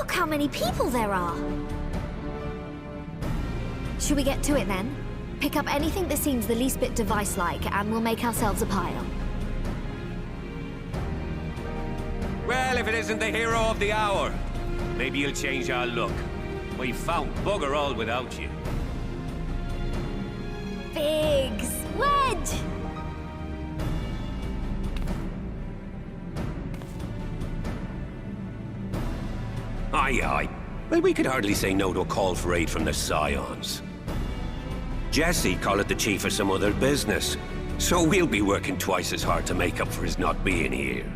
Look how many people there are! Should we get to it then? Pick up anything that seems the least bit device-like, and we'll make ourselves a pile. Well, if it isn't the hero of the hour, maybe you'll change our look. We've found bugger all without you. Biggs! Wedge! Aye, aye. Well, we could hardly say no to a call for aid from the Scions. Jesse'd call it the chief of some other business, so we'll be working twice as hard to make up for his not being here.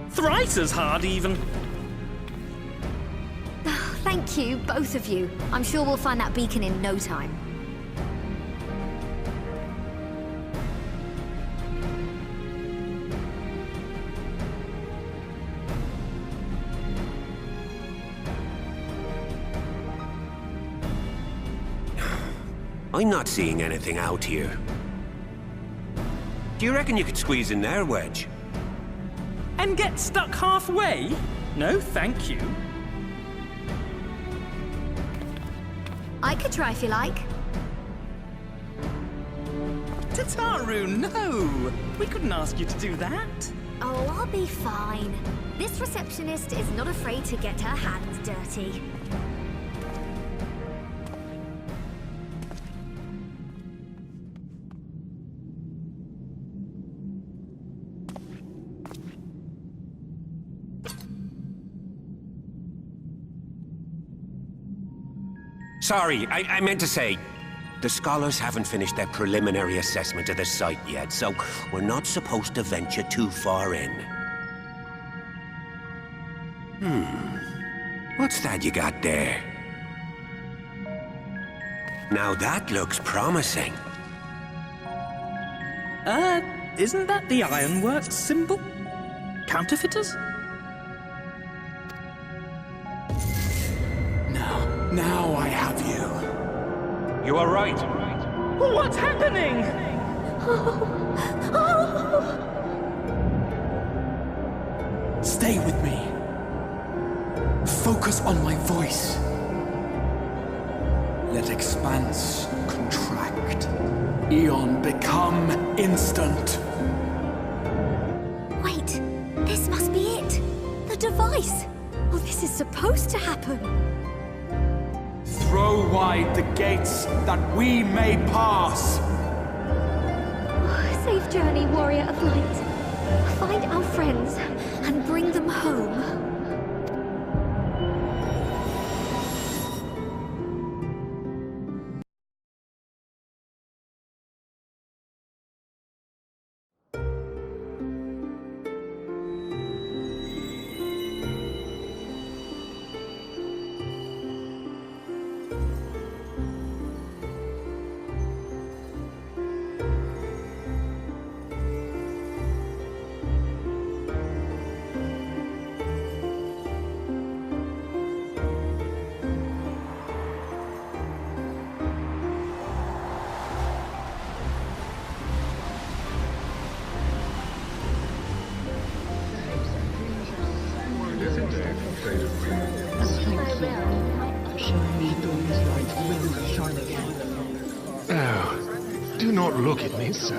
Thrice as hard, even. Thank you, both of you. I'm sure we'll find that beacon in no time. I'm not seeing anything out here. Do you reckon you could squeeze in there, Wedge? And get stuck halfway? No, thank you. I could try if you like. Tataru, no! We couldn't ask you to do that. Oh, I'll be fine. This receptionist is not afraid to get her hands dirty. Sorry, I meant to say, the scholars haven't finished their preliminary assessment of the site yet, so we're not supposed to venture too far in. What's that you got there? Now that looks promising. Isn't that the Ironworks symbol? Counterfeiters? Now I have you. You are right. What's happening? Stay with me. Focus on my voice. Let expanse contract. Eon become instant. Wait, this must be it. The device. Oh, this is supposed to happen. Throw wide the gates that we may pass. Safe journey, warrior of light. Find our friends and bring them home. Oh, do not look at me so.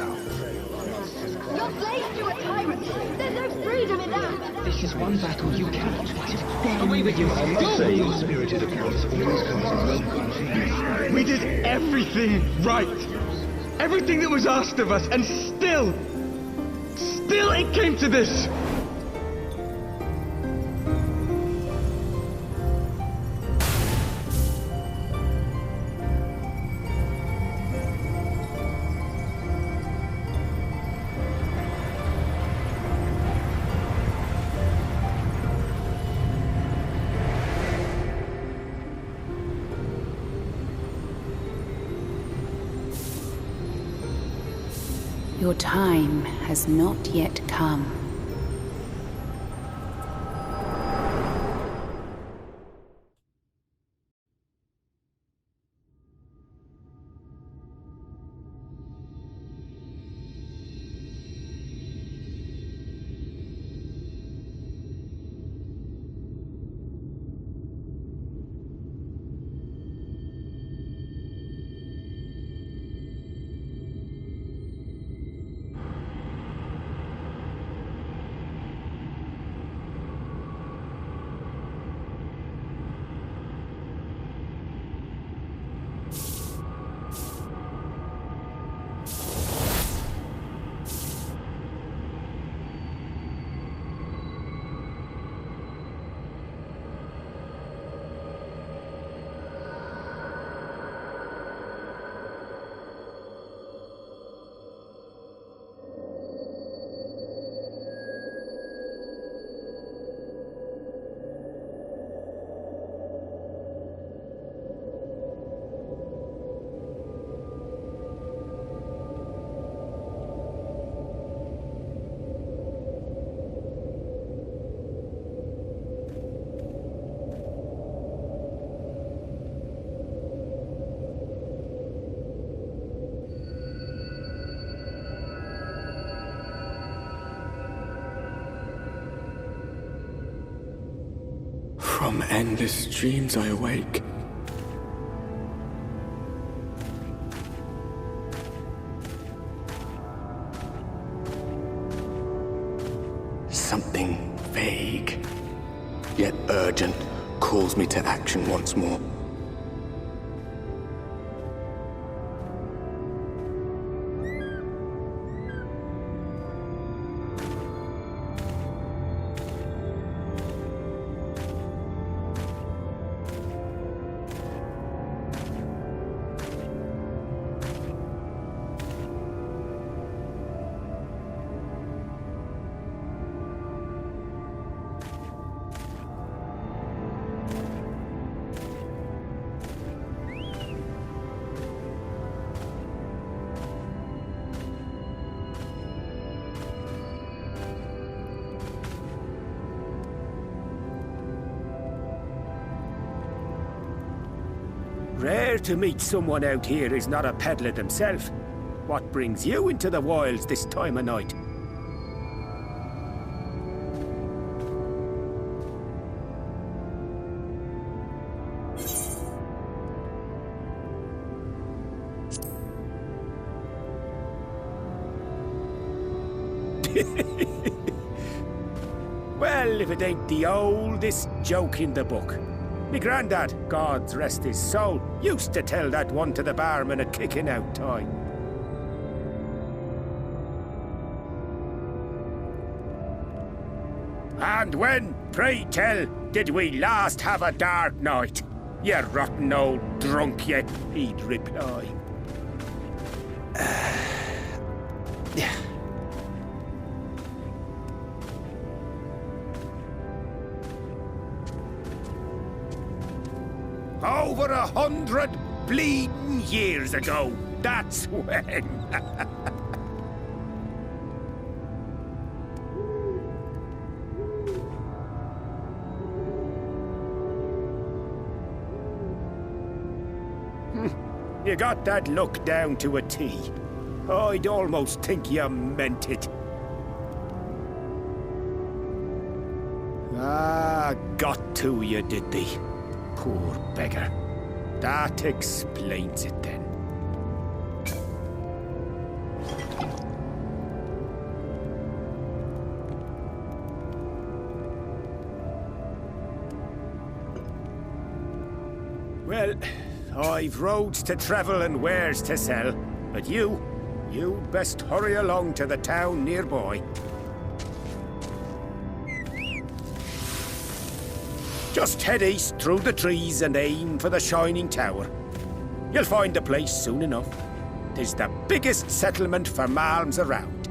You're slaves to a tyrant! There's no freedom in that! This is one battle you cannot fight. Away with you! I must say your spirited approach always comes with welcome. We did everything right! Everything that was asked of us, and still it came to this! Your time has not yet come. From endless dreams I awake. Something vague, yet urgent, calls me to action once more. Rare to meet someone out here who's not a peddler themselves. What brings you into the wilds this time of night? Well, if it ain't the oldest joke in the book. Me granddad, God rest his soul, used to tell that one to the barman at kicking out time. And when, pray tell, did we last have a dark night? You rotten old drunk yet, he'd reply. Yeah. Over 100 bleeding years ago, that's when. You got that look down to a T. I'd almost think you meant it. Ah, got to you, did they? Poor beggar. That explains it then. Well, I've roads to travel and wares to sell, but you best hurry along to the town nearby. Just head east through the trees and aim for the Shining Tower. You'll find the place soon enough. 'Tis the biggest settlement for malms around.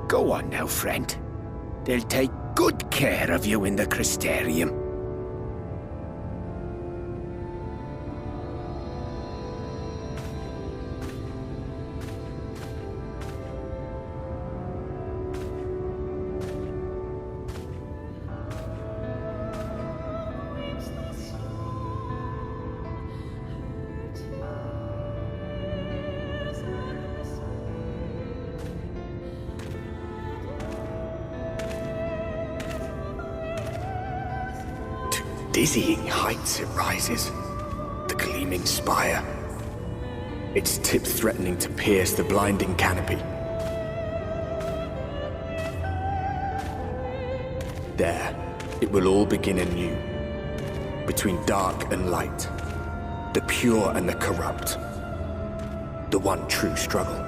Go on now, friend. They'll take good care of you in the Crystarium. Dizzying heights it rises, the gleaming spire, its tip threatening to pierce the blinding canopy. There, it will all begin anew, between dark and light, the pure and the corrupt, the one true struggle.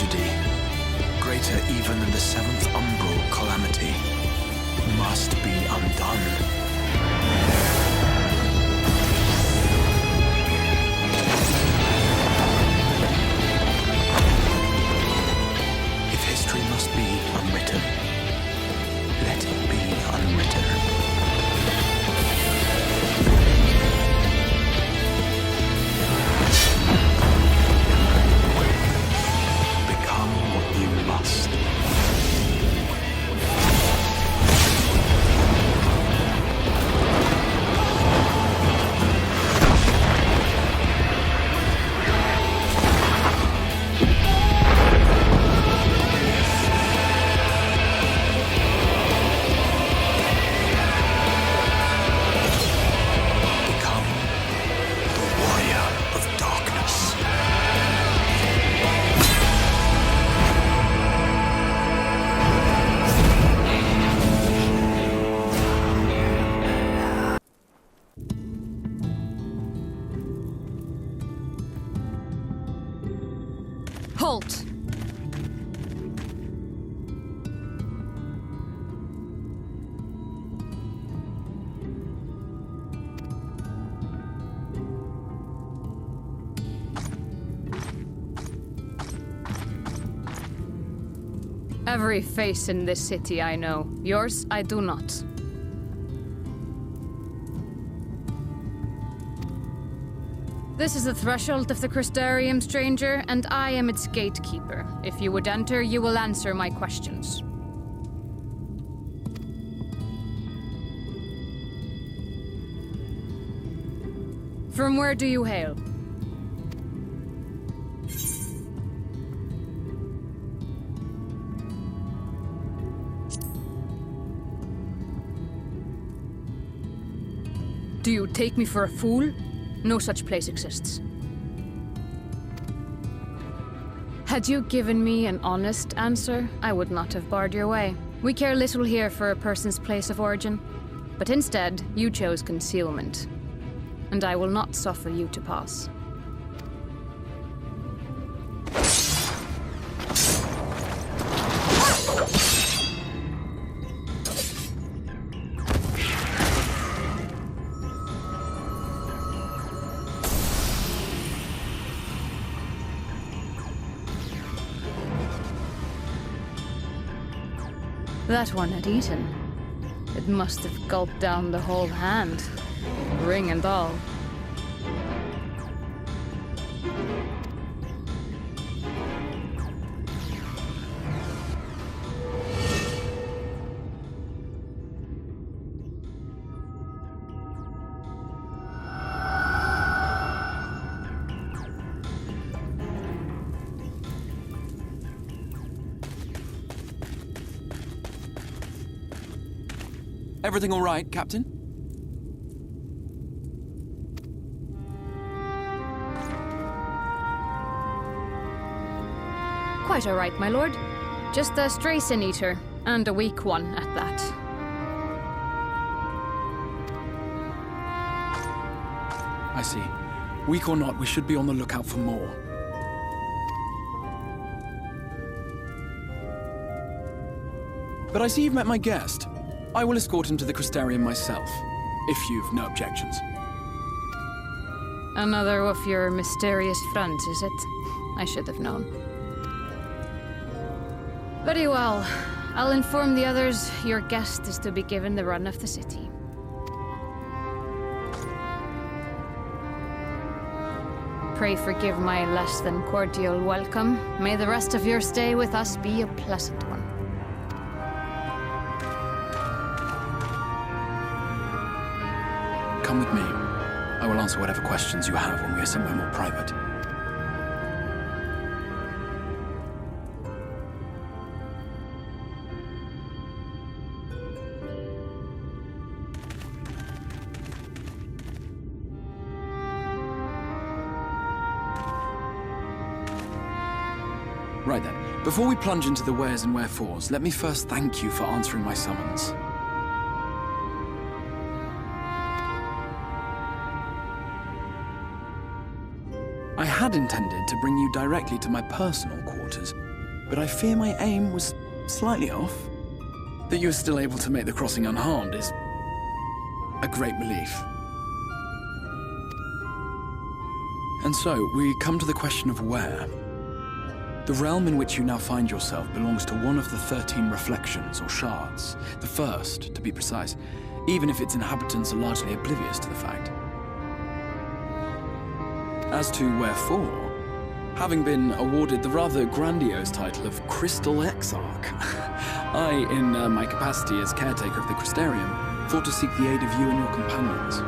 tragedy, greater even than the seventh umbral calamity, must be undone. If history must be unwritten, let it be unwritten. Become what you must. Halt! Every face in this city I know. Yours, I do not. This is the threshold of the Crystarium, stranger, and I am its gatekeeper. If you would enter, you will answer my questions. From where do you hail? Do you take me for a fool? No such place exists. Had you given me an honest answer, I would not have barred your way. We care little here for a person's place of origin, but instead, you chose concealment. And I will not suffer you to pass. That one had eaten. It must have gulped down the whole hand, ring and all. Everything all right, Captain? Quite all right, my lord. Just a stray sin-eater, and a weak one at that. I see. Weak or not, we should be on the lookout for more. But I see you've met my guest. I will escort him to the Crystarium myself, if you've no objections. Another of your mysterious fronts, is it? I should have known. Very well. I'll inform the others your guest is to be given the run of the city. Pray forgive my less than cordial welcome. May the rest of your stay with us be a pleasant one. Come with me. I will answer whatever questions you have when we are somewhere more private. Right then. Before we plunge into the wheres and wherefores, let me first thank you for answering my summons. I had intended to bring you directly to my personal quarters, but I fear my aim was slightly off. That you were still able to make the crossing unharmed is a great relief. And so, we come to the question of where. The realm in which you now find yourself belongs to one of the 13 reflections, or shards. The first, to be precise, even if its inhabitants are largely oblivious to the fact. As to wherefore, having been awarded the rather grandiose title of Crystal Exarch, I, in my capacity as caretaker of the Crystarium, thought to seek the aid of you and your companions.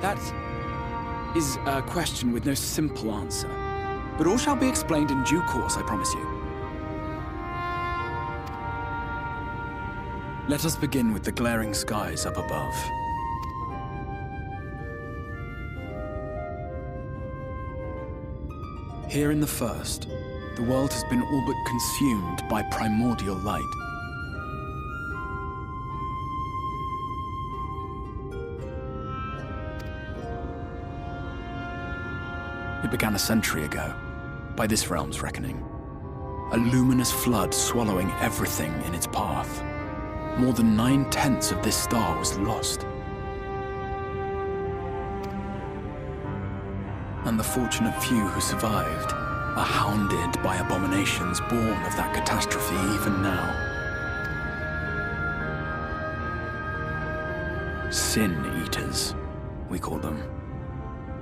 That is a question with no simple answer. But all shall be explained in due course, I promise you. Let us begin with the glaring skies up above. Here in the first, the world has been all but consumed by primordial light. It began a century ago, by this realm's reckoning. A luminous flood swallowing everything in its path. More than 9/10 of this star was lost. And the fortunate few who survived are hounded by abominations born of that catastrophe even now. Sin-eaters, we call them.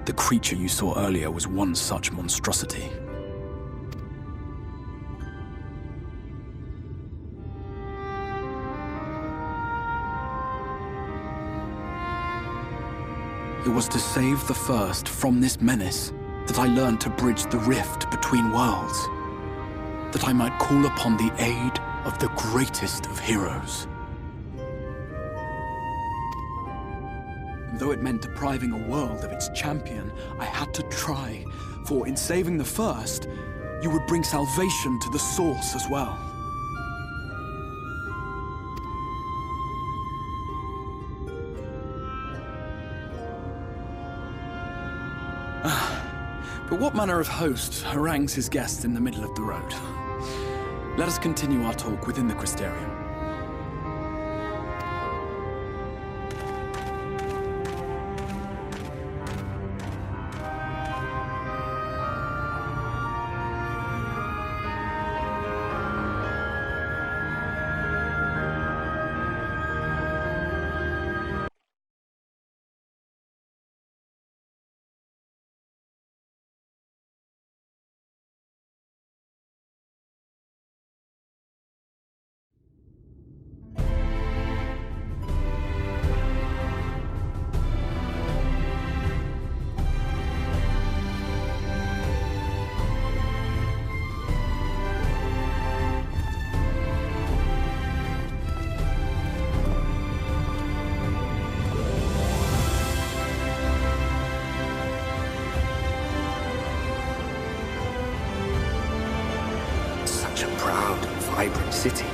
The creature you saw earlier was one such monstrosity. It was to save the first from this menace that I learned to bridge the rift between worlds, that I might call upon the aid of the greatest of heroes. Though it meant depriving a world of its champion, I had to try, for in saving the first, you would bring salvation to the source as well. But what manner of host harangues his guests in the middle of the road? Let us continue our talk within the Crystarium. Vibrant city.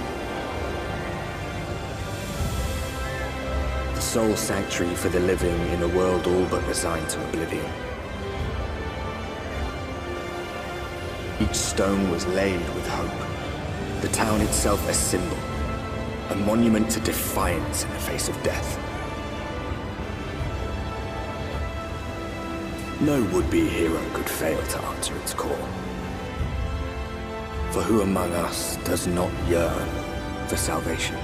The sole sanctuary for the living in a world all but resigned to oblivion. Each stone was laid with hope. The town itself a symbol, a monument to defiance in the face of death. No would-be hero could fail to answer its call. For who among us does not yearn for salvation?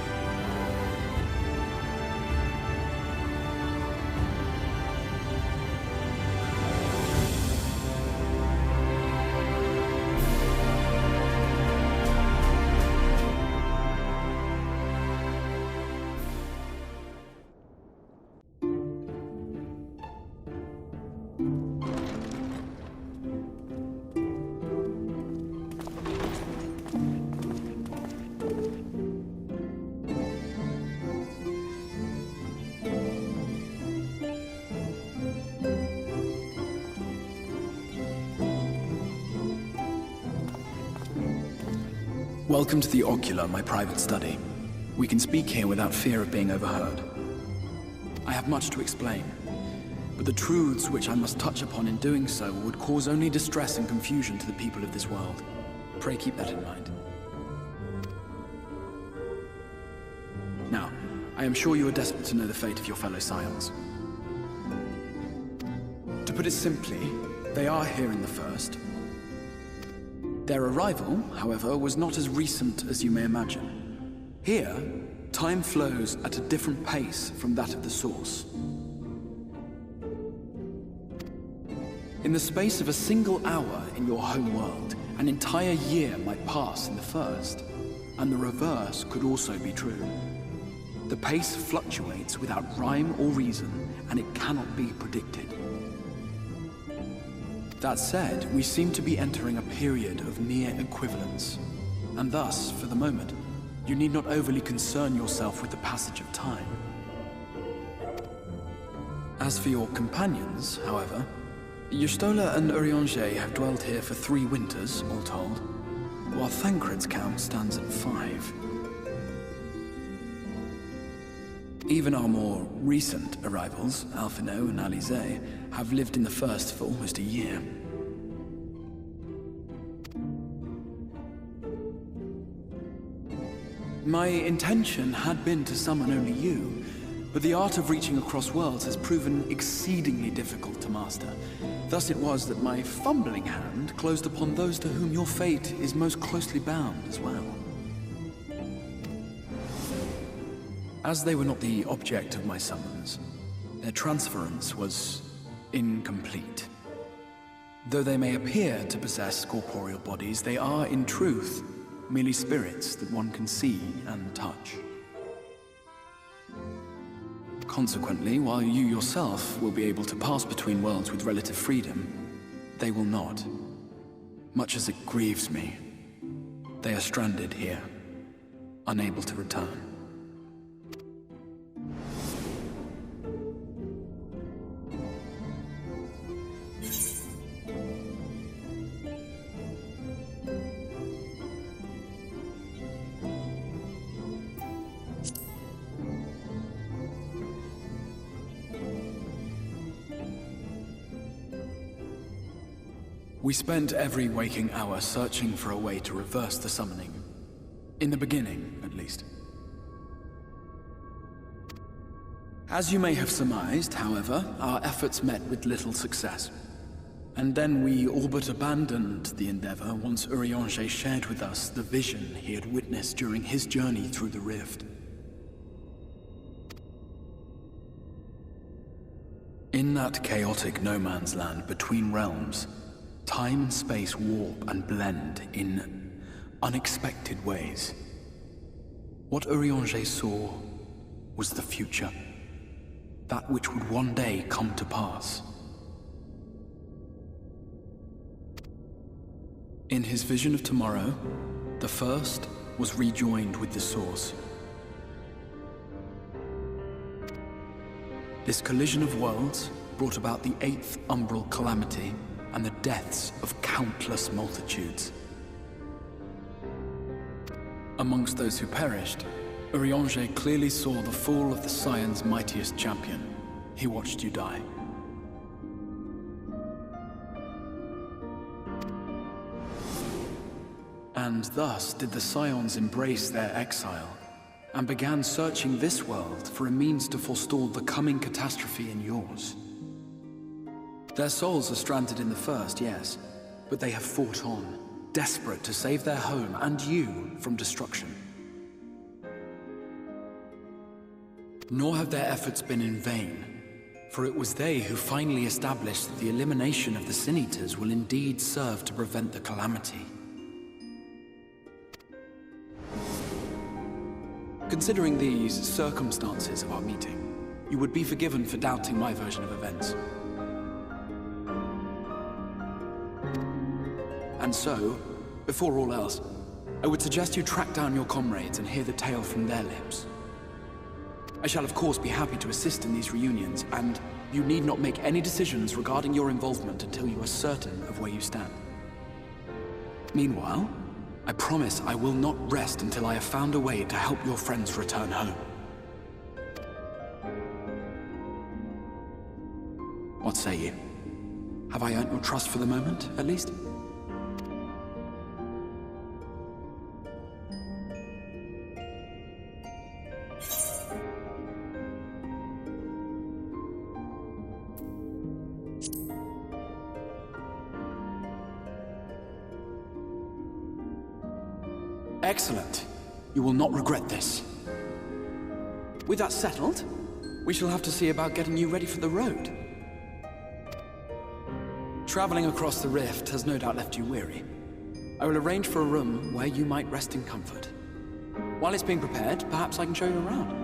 Welcome to the Ocular, my private study. We can speak here without fear of being overheard. I have much to explain, but the truths which I must touch upon in doing so would cause only distress and confusion to the people of this world. Pray keep that in mind. Now, I am sure you are desperate to know the fate of your fellow scions. To put it simply, they are here in the First. Their arrival, however, was not as recent as you may imagine. Here, time flows at a different pace from that of the Source. In the space of a single hour in your home world, an entire year might pass in the First, and the reverse could also be true. The pace fluctuates without rhyme or reason, and it cannot be predicted. That said, we seem to be entering a period of near equivalence, and thus, for the moment, you need not overly concern yourself with the passage of time. As for your companions, however, Y'shtola and Urianger have dwelt here for 3 winters, all told, while Thancred's count stands at 5. Even our more recent arrivals, Alphino and Alizé, have lived in the First for almost a year. My intention had been to summon only you, but the art of reaching across worlds has proven exceedingly difficult to master. Thus it was that my fumbling hand closed upon those to whom your fate is most closely bound as well. As they were not the object of my summons, their transference was incomplete. Though they may appear to possess corporeal bodies, they are, in truth, merely spirits that one can see and touch. Consequently, while you yourself will be able to pass between worlds with relative freedom, they will not. Much as it grieves me, they are stranded here, unable to return. We spent every waking hour searching for a way to reverse the summoning. In the beginning, at least. As you may have surmised, however, our efforts met with little success. And then we all but abandoned the endeavor once Urianger shared with us the vision he had witnessed during his journey through the rift. In that chaotic no-man's land between realms, time and space warp and blend in unexpected ways. What Urianger saw was the future, that which would one day come to pass. In his vision of tomorrow, the First was rejoined with the Source. This collision of worlds brought about the 8th umbral calamity and the deaths of countless multitudes. Amongst those who perished, Urianger clearly saw the fall of the Scion's mightiest champion. He watched you die. And thus did the Scions embrace their exile, and began searching this world for a means to forestall the coming catastrophe in yours. Their souls are stranded in the First, yes, but they have fought on, desperate to save their home and you from destruction. Nor have their efforts been in vain, for it was they who finally established that the elimination of the Sin Eaters will indeed serve to prevent the calamity. Considering these circumstances of our meeting, you would be forgiven for doubting my version of events. And so, before all else, I would suggest you track down your comrades and hear the tale from their lips. I shall of course be happy to assist in these reunions, and you need not make any decisions regarding your involvement until you are certain of where you stand. Meanwhile, I promise I will not rest until I have found a way to help your friends return home. What say you? Have I earned your trust for the moment, at least? Excellent. You will not regret this. With that settled, we shall have to see about getting you ready for the road. Traveling across the rift has no doubt left you weary. I will arrange for a room where you might rest in comfort. While it's being prepared, perhaps I can show you around.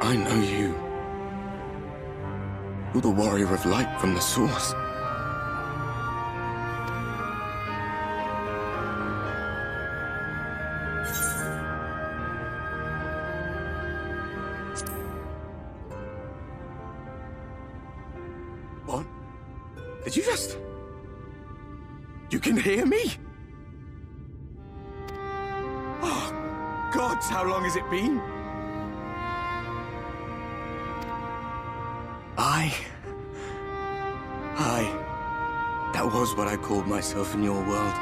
I know you. You're the warrior of light from the source. What? Did you just... You can hear me? Oh, gods, how long has it been? That was what I called myself in your world.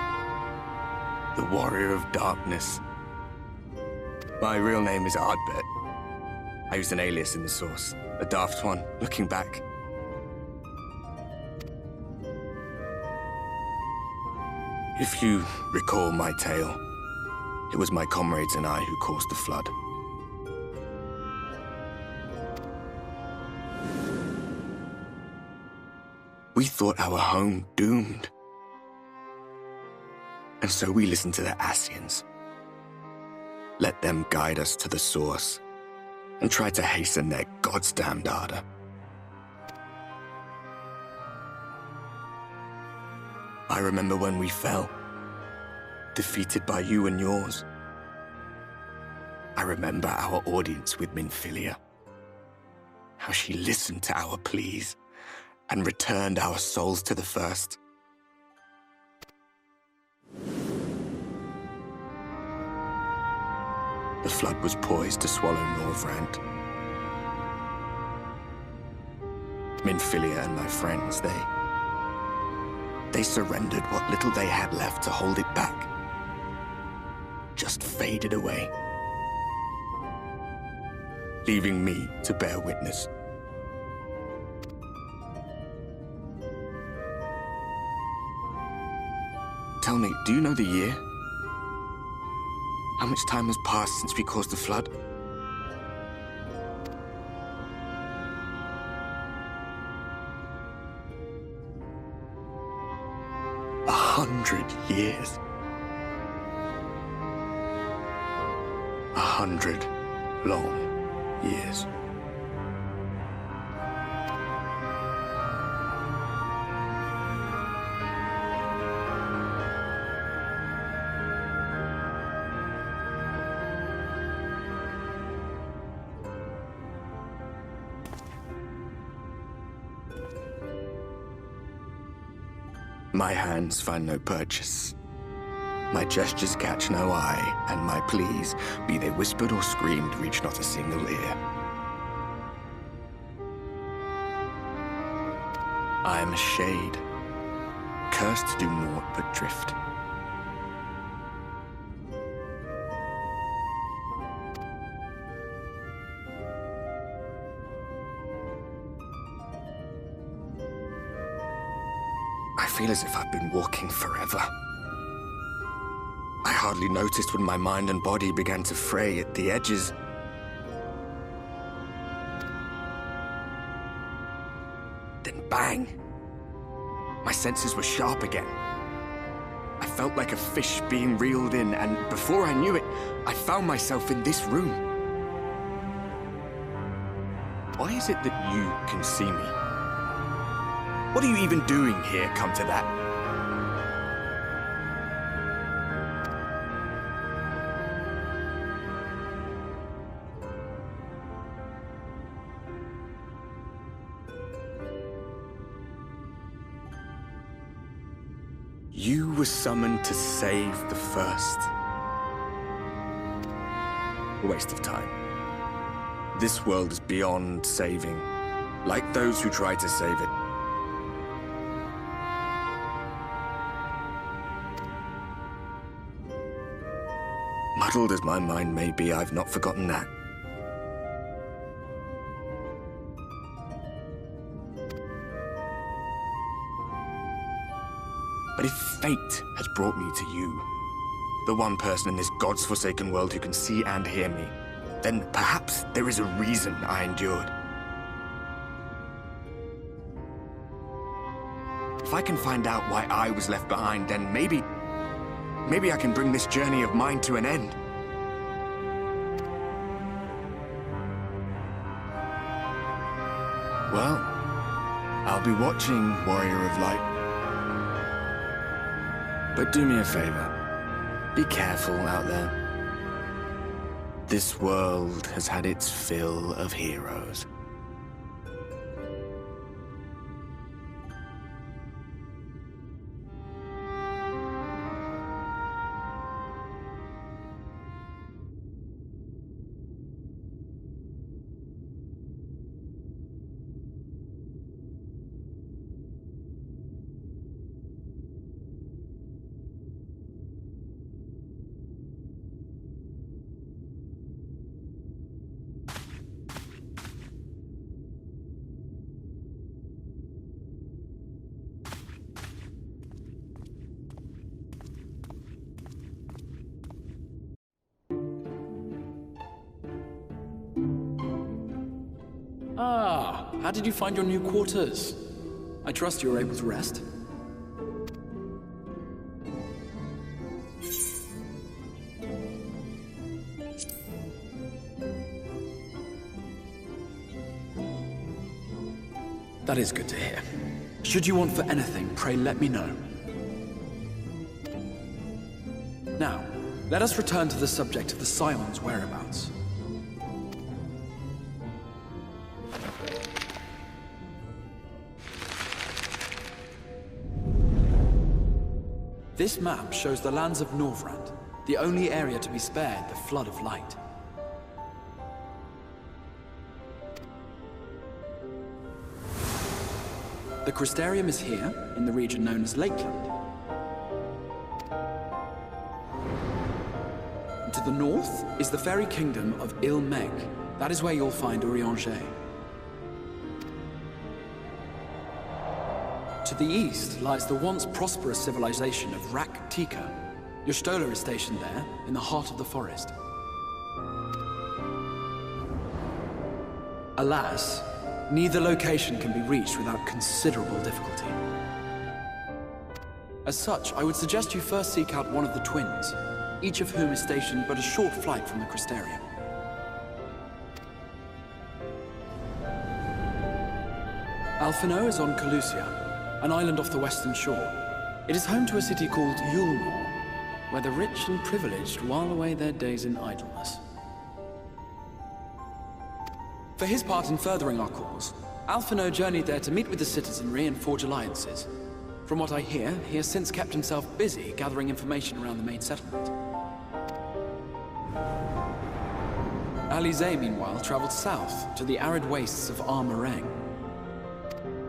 The Warrior of Darkness. My real name is Ardbert. I used an alias in the source, a daft one, looking back. If you recall my tale, it was my comrades and I who caused the flood. We thought our home doomed. And so we listened to the Ascians. Let them guide us to the source and try to hasten their goddamned ardor. I remember when we fell, defeated by you and yours. I remember our audience with Minfilia, how she listened to our pleas and returned our souls to the First. The flood was poised to swallow Norvrand. Minfilia and my friends, they surrendered what little they had left to hold it back. Just faded away, leaving me to bear witness. Tell me, do you know the year? How much time has passed since we caused the flood? 100 years. 100 long years. My hands find no purchase. My gestures catch no eye, and my pleas, be they whispered or screamed, reach not a single ear. I am a shade, cursed to do naught but drift. feel as if I've been walking forever. I hardly noticed when my mind and body began to fray at the edges. Then bang! My senses were sharp again. I felt like a fish being reeled in, and before I knew it, I found myself in this room. Why is it that you can see me? What are you even doing here, come to that? You were summoned to save the First. A waste of time. This world is beyond saving, like those who try to save it. Muddled as my mind may be, I've not forgotten that. But if fate has brought me to you, the one person in this God's forsaken world who can see and hear me, then perhaps there is a reason I endured. If I can find out why I was left behind, then maybe I can bring this journey of mine to an end. Well, I'll be watching, Warrior of Light. But do me a favor. Be careful out there. This world has had its fill of heroes. Ah, how did you find your new quarters? I trust you were able to rest. That is good to hear. Should you want for anything, pray let me know. Now, let us return to the subject of the Scion's whereabouts. This map shows the lands of Norvrand, the only area to be spared the Flood of Light. The Crystarium is here, in the region known as Lakeland. And to the north is the fairy kingdom of Il-Meg. That is where you'll find Urianger. To the east lies the once prosperous civilization of Rak-Tika. Your Stola is stationed there, in the heart of the forest. Alas, neither location can be reached without considerable difficulty. As such, I would suggest you first seek out one of the twins, each of whom is stationed but a short flight from the Crystarium. Alphino is on Calusia, an island off the western shore. It is home to a city called Yulmore, where the rich and privileged while away their days in idleness. For his part in furthering our cause, Alphino journeyed there to meet with the citizenry and forge alliances. From what I hear, he has since kept himself busy gathering information around the main settlement. Alize, meanwhile, traveled south to the arid wastes of Armorang.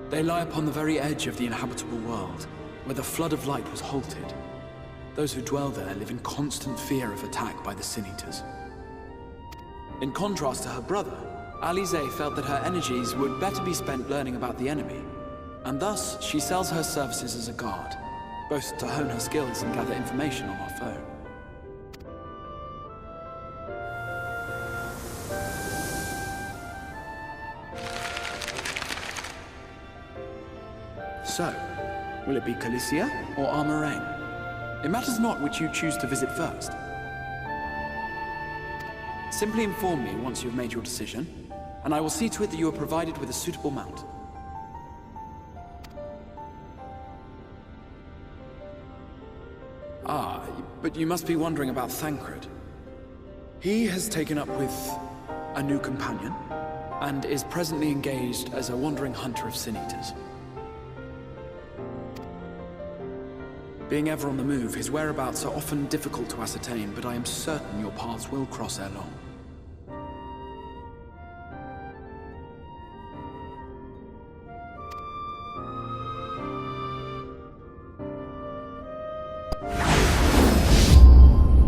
They lie upon the very edge of the inhabitable world, where the Flood of Light was halted. Those who dwell there live in constant fear of attack by the Sin Eaters. In contrast to her brother, Alize felt that her energies would better be spent learning about the enemy. and thus she sells her services as a guard, both to hone her skills and gather information on our foe. So, will it be Calicia or Armoraine? It matters not which you choose to visit first. Simply inform me once you've made your decision, and I will see to it that you are provided with a suitable mount. Ah, but you must be wondering about Thancred. He has taken up with a new companion, and is presently engaged as a wandering hunter of sin-eaters. Being ever on the move, his whereabouts are often difficult to ascertain, but I am certain your paths will cross ere long.